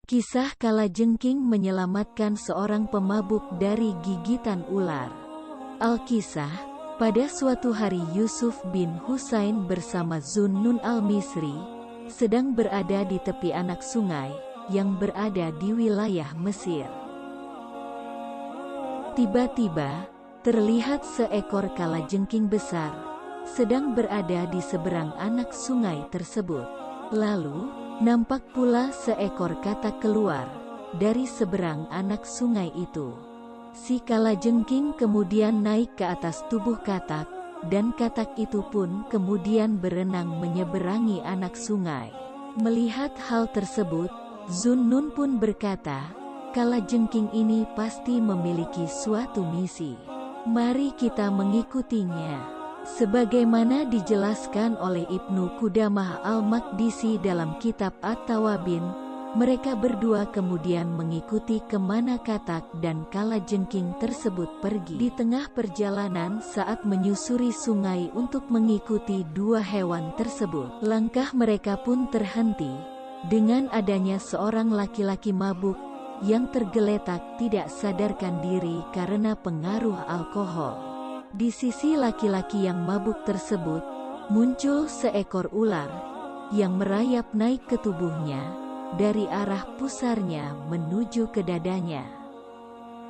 Kisah kalajengking menyelamatkan seorang pemabuk dari gigitan ular. Alkisah, pada suatu hari Yusuf bin Husain bersama Zunnun al-Misri sedang berada di tepi anak sungai yang berada di wilayah Mesir. Tiba-tiba, terlihat seekor kalajengking besar sedang berada di seberang anak sungai tersebut. Lalu, nampak pula seekor katak keluar dari seberang anak sungai itu. Si kalajengking kemudian naik ke atas tubuh katak, dan katak itu pun kemudian berenang menyeberangi anak sungai. Melihat hal tersebut, Zunnun pun berkata, kalajengking ini pasti memiliki suatu misi. Mari kita mengikutinya. Sebagaimana dijelaskan oleh Ibnu Qudamah al-Maqdisi dalam kitab At-Tawabin, mereka berdua kemudian mengikuti kemana katak dan kalajengking tersebut pergi. Di tengah perjalanan saat menyusuri sungai untuk mengikuti dua hewan tersebut, langkah mereka pun terhenti dengan adanya seorang laki-laki mabuk yang tergeletak tidak sadarkan diri karena pengaruh alkohol. Di sisi laki-laki yang mabuk tersebut, muncul seekor ular yang merayap naik ke tubuhnya dari arah pusarnya menuju ke dadanya.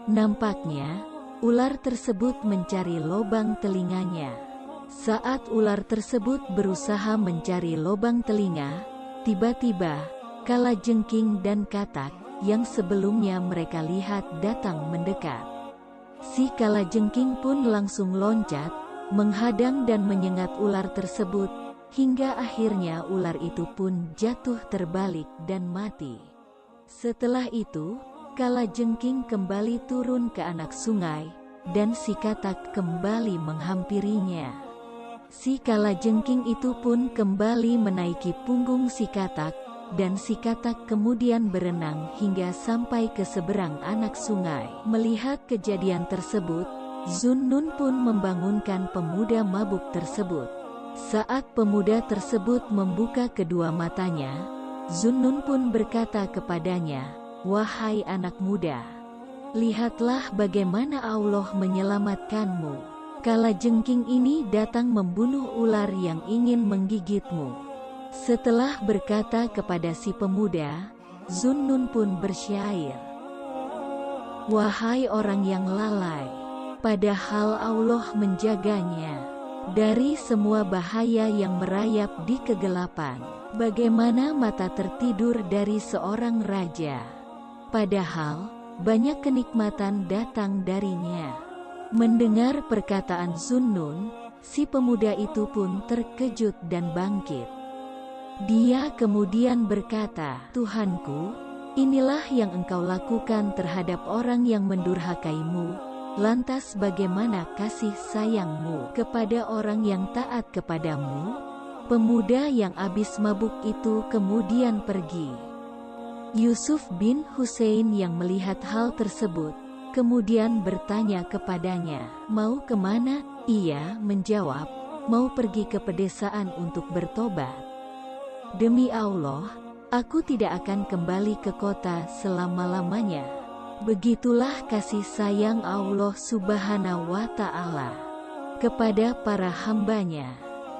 Nampaknya, ular tersebut mencari lubang telinganya. Saat ular tersebut berusaha mencari lubang telinga, tiba-tiba, kalajengking dan katak yang sebelumnya mereka lihat datang mendekat. Si kalajengking pun langsung loncat, menghadang dan menyengat ular tersebut, hingga akhirnya ular itu pun jatuh terbalik dan mati. Setelah itu, kalajengking kembali turun ke anak sungai, dan si katak kembali menghampirinya. Si kalajengking itu pun kembali menaiki punggung si katak, dan si katak kemudian berenang hingga sampai ke seberang anak sungai. Melihat kejadian tersebut, Zunnun pun membangunkan pemuda mabuk tersebut. Saat pemuda tersebut membuka kedua matanya, Zunnun pun berkata kepadanya, "Wahai anak muda, lihatlah bagaimana Allah menyelamatkanmu. Kalajengking ini datang membunuh ular yang ingin menggigitmu." Setelah berkata kepada si pemuda, Zunnun pun bersyair, "Wahai orang yang lalai, padahal Allah menjaganya dari semua bahaya yang merayap di kegelapan. Bagaimana mata tertidur dari seorang raja, padahal banyak kenikmatan datang darinya." Mendengar perkataan Zunnun, si pemuda itu pun terkejut dan bangkit. Dia kemudian berkata, "Tuhanku, inilah yang engkau lakukan terhadap orang yang mendurhakaimu. Lantas bagaimana kasih sayangmu kepada orang yang taat kepadamu?" Pemuda yang habis mabuk itu kemudian pergi. Yusuf bin Husain yang melihat hal tersebut, kemudian bertanya kepadanya, "Mau kemana?" Ia menjawab, "Mau pergi ke pedesaan untuk bertobat. Demi Allah, aku tidak akan kembali ke kota selama-lamanya." Begitulah kasih sayang Allah Subhanahu wa Ta'ala kepada para hambanya.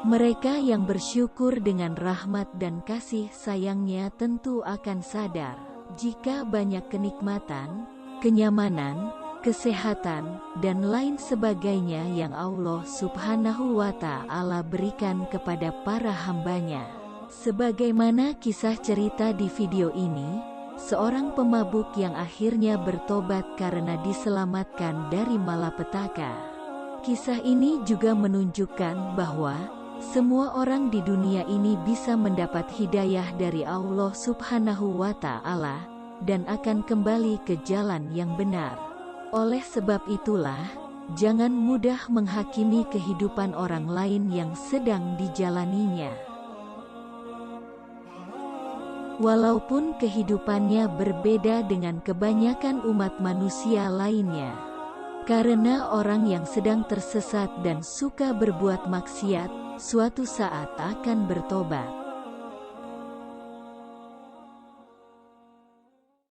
Mereka yang bersyukur dengan rahmat dan kasih sayangnya tentu akan sadar jika banyak kenikmatan, kenyamanan, kesehatan, dan lain sebagainya yang Allah Subhanahu wa Ta'ala berikan kepada para hambanya. Sebagaimana kisah cerita di video ini, seorang pemabuk yang akhirnya bertobat karena diselamatkan dari malapetaka. Kisah ini juga menunjukkan bahwa semua orang di dunia ini bisa mendapat hidayah dari Allah Subhanahu wa Ta'ala dan akan kembali ke jalan yang benar. Oleh sebab itulah, jangan mudah menghakimi kehidupan orang lain yang sedang dijalaninya. Walaupun kehidupannya berbeda dengan kebanyakan umat manusia lainnya. Karena orang yang sedang tersesat dan suka berbuat maksiat, suatu saat akan bertobat.